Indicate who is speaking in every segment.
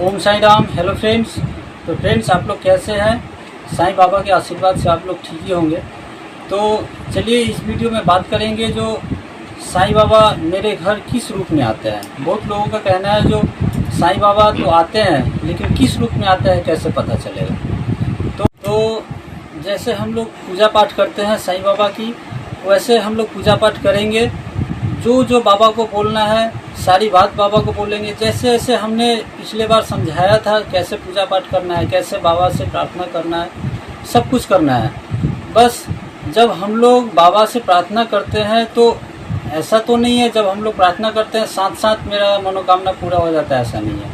Speaker 1: ओम Sai Ram. Hello friends. तो friends, आप लोग कैसे हैं? साईं बाबा के आशीर्वाद से आप लोग ठीक ही होंगे। तो चलिए इस वीडियो में बात करेंगे जो साईं बाबा मेरे घर किस रूप में आते हैं। बहुत लोगों का कहना है जो साईं बाबा तो आते हैं लेकिन किस रूप में आते हैं कैसे पता चलेगा। तो जैसे हम लोग पूजा पाठ करते हैं साईं बाबा की, वैसे हम लोग पूजा पाठ करेंगे। जो बाबा को बोलना है सारी बात बाबा को बोलेंगे। जैसे जैसे हमने पिछले बार समझाया था कैसे पूजा पाठ करना है, कैसे बाबा से प्रार्थना करना है, सब कुछ करना है। बस जब हम लोग बाबा से प्रार्थना करते हैं तो ऐसा तो नहीं है जब हम लोग प्रार्थना करते हैं साथ साथ मेरा मनोकामना पूरा हो जाता है, ऐसा नहीं है।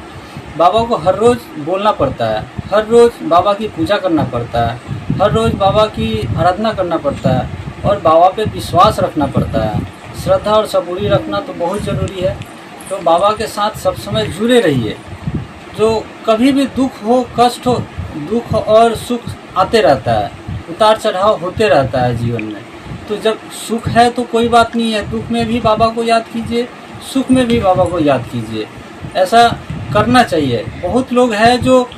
Speaker 1: बाबा को हर रोज़ बोलना पड़ता है, हर रोज़ बाबा की पूजा करना पड़ता है, हर रोज़ बाबा की आराधना करना पड़ता है और बाबा पे विश्वास रखना पड़ता है। श्रद्धा और सबूरी रखना तो बहुत ज़रूरी है। तो बाबा के साथ सब समय जुड़े रहिए। जो कभी भी दुख हो, कष्ट हो, दुख और सुख आते रहता है, उतार चढ़ाव होते रहता है जीवन में। तो जब सुख है तो कोई बात नहीं है, दुख में भी बाबा को याद कीजिए, सुख में भी बाबा को याद कीजिए। ऐसा करना चाहिए। बहुत लोग हैं जो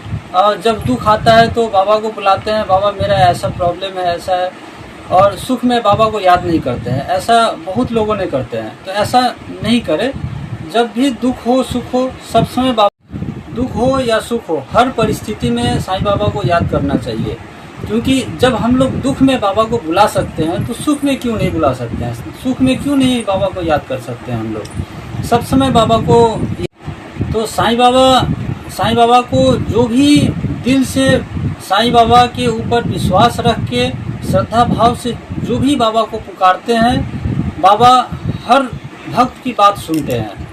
Speaker 1: जब दुख आता है तो बाबा को बुलाते हैं, बाबा मेरा ऐसा प्रॉब्लम है, ऐसा है, और सुख में बाबा को याद नहीं करते हैं। ऐसा बहुत लोगों ने करते हैं, तो ऐसा नहीं करें। जब भी दुख हो सुख हो, सब समय बाबा, दुख हो या सुख हो, हर परिस्थिति में साईं बाबा को याद करना चाहिए। क्योंकि जब हम लोग दुख में बाबा को बुला सकते हैं तो सुख में क्यों नहीं बुला सकते हैं? सुख में क्यों नहीं बाबा को याद कर सकते हैं हम लोग सब समय बाबा को? तो साईं बाबा को जो भी दिल से साईं बाबा के ऊपर विश्वास रख के श्रद्धा भाव से जो भी बाबा को पुकारते हैं, बाबा हर भक्त की बात सुनते हैं।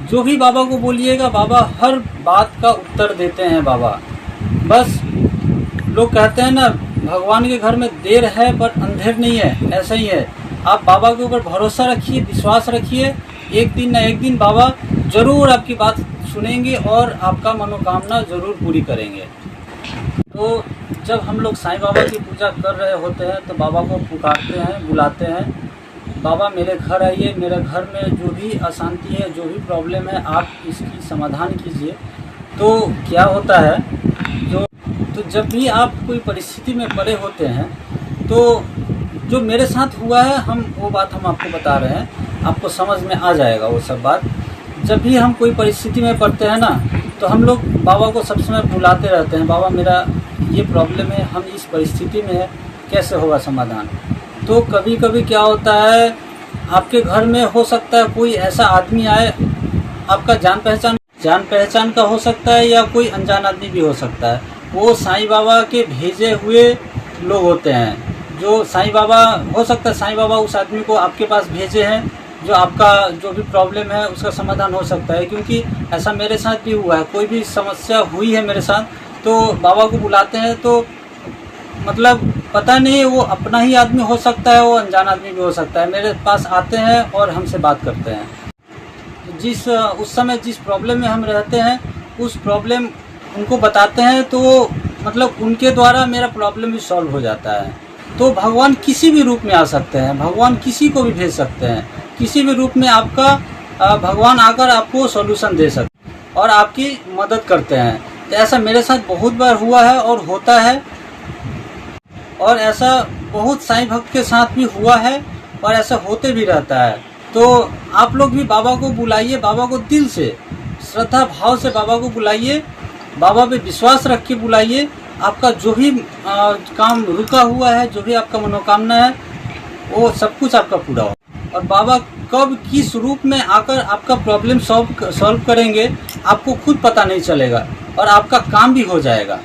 Speaker 1: जो भी बाबा को बोलिएगा बाबा हर बात का उत्तर देते हैं बाबा। बस लोग कहते हैं ना, भगवान के घर में देर है पर अंधेर नहीं है, ऐसा ही है। आप बाबा के ऊपर भरोसा रखिए, विश्वास रखिए, एक दिन न एक दिन बाबा जरूर आपकी बात सुनेंगे और आपका मनोकामना जरूर पूरी करेंगे। तो जब हम लोग साईं बाबा की पूजा कर रहे होते हैं तो बाबा को पुकारते हैं, बुलाते हैं, बाबा मेरे घर आइए, मेरे घर में जो भी अशांति है, जो भी प्रॉब्लम है, आप इसकी समाधान कीजिए। तो क्या होता है, तो जब भी आप कोई परिस्थिति में पड़े होते हैं तो जो मेरे साथ हुआ है वो बात हम आपको बता रहे हैं, आपको समझ में आ जाएगा वो सब बात। जब भी हम कोई परिस्थिति में पड़ते हैं ना तो हम लोग बाबा को सब समय बुलाते रहते हैं, बाबा मेरा ये प्रॉब्लम है, हम इस परिस्थिति में है, कैसे होगा समाधान। तो कभी कभी क्या होता है, आपके घर में हो सकता है कोई ऐसा आदमी आए, आपका जान पहचान का हो सकता है या कोई अनजान आदमी भी हो सकता है। वो साईं बाबा के भेजे हुए लोग होते हैं। जो साईं बाबा, हो सकता है साईं बाबा उस आदमी को आपके पास भेजे हैं जो आपका जो भी प्रॉब्लम है उसका समाधान हो सकता है। क्योंकि ऐसा मेरे साथ भी हुआ है, कोई भी समस्या हुई है मेरे साथ तो बाबा को बुलाते हैं तो मतलब पता नहीं वो अपना ही आदमी हो सकता है, वो अनजान आदमी भी हो सकता है, मेरे पास आते हैं और हमसे बात करते हैं। उस समय जिस प्रॉब्लम में हम रहते हैं उस प्रॉब्लम उनको बताते हैं तो मतलब उनके द्वारा मेरा प्रॉब्लम भी सॉल्व हो जाता है। तो भगवान किसी भी रूप में आ सकते हैं, भगवान किसी को भी भेज सकते हैं, किसी भी रूप में आपका भगवान आकर आपको सॉल्यूशन दे सकते हैं और आपकी मदद करते हैं। तो ऐसा मेरे साथ बहुत बार हुआ है और होता है, और ऐसा बहुत साईं भक्त के साथ भी हुआ है और ऐसा होते भी रहता है। तो आप लोग भी बाबा को बुलाइए, बाबा को दिल से श्रद्धा भाव से बाबा को बुलाइए, बाबा पे विश्वास रख के बुलाइए। आपका जो भी काम रुका हुआ है, जो भी आपका मनोकामना है, वो सब कुछ आपका पूरा हो। और बाबा कब किस रूप में आकर आपका प्रॉब्लम सॉल्व करेंगे आपको खुद पता नहीं चलेगा और आपका काम भी हो जाएगा।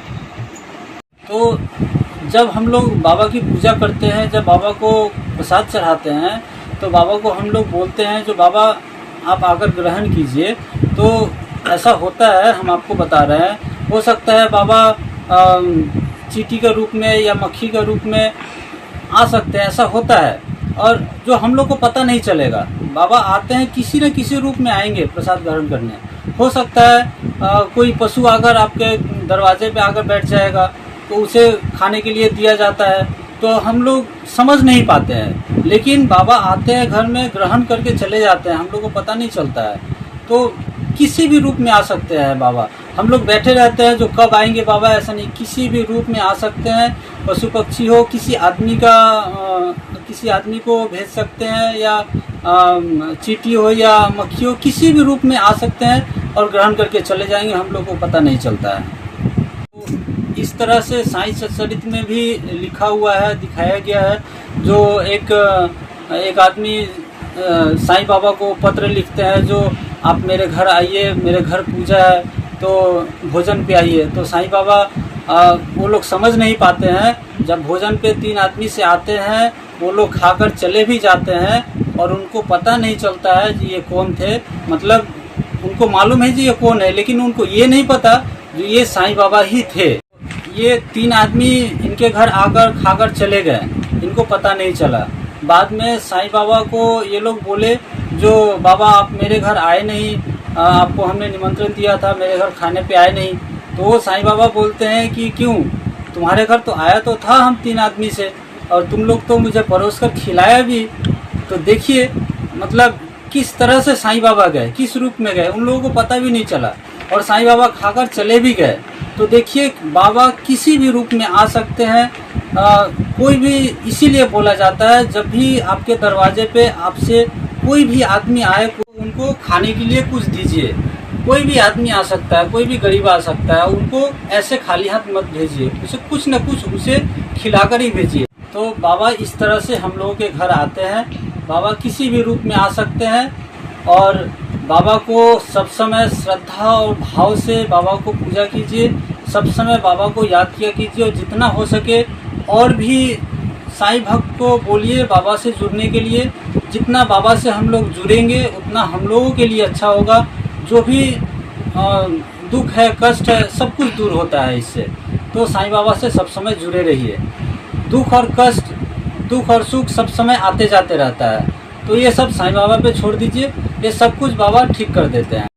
Speaker 1: तो जब हम लोग बाबा की पूजा करते हैं, जब बाबा को प्रसाद चढ़ाते हैं तो बाबा को हम लोग बोलते हैं जो बाबा आप आकर ग्रहण कीजिए। तो ऐसा होता है, हम आपको बता रहे हैं, हो सकता है बाबा चींटी के रूप में या मक्खी के रूप में आ सकते हैं, ऐसा होता है। और जो हम लोग को पता नहीं चलेगा, बाबा आते हैं किसी न किसी रूप में आएंगे प्रसाद ग्रहण करने। हो सकता है कोई पशु आकर आपके दरवाजे पे आकर बैठ जाएगा तो उसे खाने के लिए दिया जाता है, तो हम लोग समझ नहीं पाते हैं। लेकिन बाबा आते हैं घर में, ग्रहण करके चले जाते हैं, हम लोग को पता नहीं चलता है। तो किसी भी रूप में आ सकते हैं बाबा। हम लोग बैठे रहते हैं जो कब आएंगे बाबा, ऐसा नहीं, किसी भी रूप में आ सकते हैं। पशु पक्षी हो, किसी आदमी को भेज सकते हैं, या चींटी हो या मक्खी हो, किसी भी रूप में आ सकते हैं और ग्रहण करके चले जाएंगे, हम लोग को पता नहीं चलता है। तो इस तरह से साईं सच्चरित्र में भी लिखा हुआ है, दिखाया गया है। जो एक आदमी साईं बाबा को पत्र लिखते हैं, जो आप मेरे घर आइए, मेरे घर पूजा है तो भोजन पे आइए। तो साईं बाबा वो लोग समझ नहीं पाते हैं। जब भोजन पे 3 आदमी से आते हैं, वो लोग खाकर चले भी जाते हैं और उनको पता नहीं चलता है कि ये कौन थे। मतलब उनको मालूम है कि ये कौन है, लेकिन उनको ये नहीं पता जो ये साईं बाबा ही थे। ये 3 आदमी इनके घर आकर खाकर चले गए, इनको पता नहीं चला। बाद में साईं बाबा को ये लोग बोले, जो बाबा आप मेरे घर आए नहीं, आपको हमने निमंत्रण दिया था, मेरे घर खाने पे आए नहीं। तो वो साईं बाबा बोलते हैं कि क्यों, तुम्हारे घर तो आया तो था हम 3 आदमी से, और तुम लोग तो मुझे परोस कर खिलाया भी। तो देखिए मतलब किस तरह से साईं बाबा गए, किस रूप में गए, उन लोगों को पता भी नहीं चला, और साईं बाबा खाकर चले भी गए। तो देखिए बाबा किसी भी रूप में आ सकते हैं। कोई भी इसीलिए बोला जाता है, जब भी आपके दरवाजे पे आपसे कोई भी आदमी आए, उनको खाने के लिए कुछ दीजिए। कोई भी आदमी आ सकता है, कोई भी गरीब आ सकता है, उनको ऐसे खाली हाथ मत भेजिए, उसे कुछ न कुछ उसे खिलाकर ही भेजिए। तो बाबा इस तरह से हम लोगों के घर आते हैं। बाबा किसी भी रूप में आ सकते हैं, और बाबा को सब समय श्रद्धा और भाव से बाबा को पूजा कीजिए। सब समय बाबा को याद किया कीजिए, और जितना हो सके और भी साईं भक्त को बोलिए बाबा से जुड़ने के लिए। जितना बाबा से हम लोग जुड़ेंगे उतना हम लोगों के लिए अच्छा होगा। जो भी दुख है, कष्ट है, सब कुछ दूर होता है इससे। तो साईं बाबा से सब समय जुड़े रहिए। दुख और कष्ट, दुख और सुख सब समय आते जाते रहता है, तो ये सब साईं बाबा पे छोड़ दीजिए, ये सब कुछ बाबा ठीक कर देते हैं।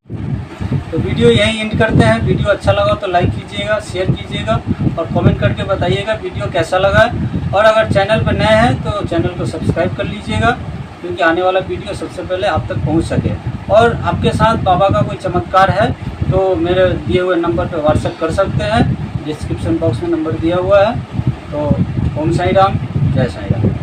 Speaker 1: तो वीडियो यहीं एंड करते हैं। वीडियो अच्छा लगा तो लाइक कीजिएगा, शेयर कीजिएगा, और कमेंट करके बताइएगा वीडियो कैसा लगा है। और अगर चैनल पर नए हैं तो चैनल को सब्सक्राइब कर लीजिएगा, क्योंकि आने वाला वीडियो सबसे पहले आप तक पहुंच सके। और आपके साथ बाबा का कोई चमत्कार है तो मेरे दिए हुए नंबर पर व्हाट्सएप कर सकते हैं, डिस्क्रिप्शन बॉक्स में नंबर दिया हुआ है। तो ओम साईं राम, जय साईं राम।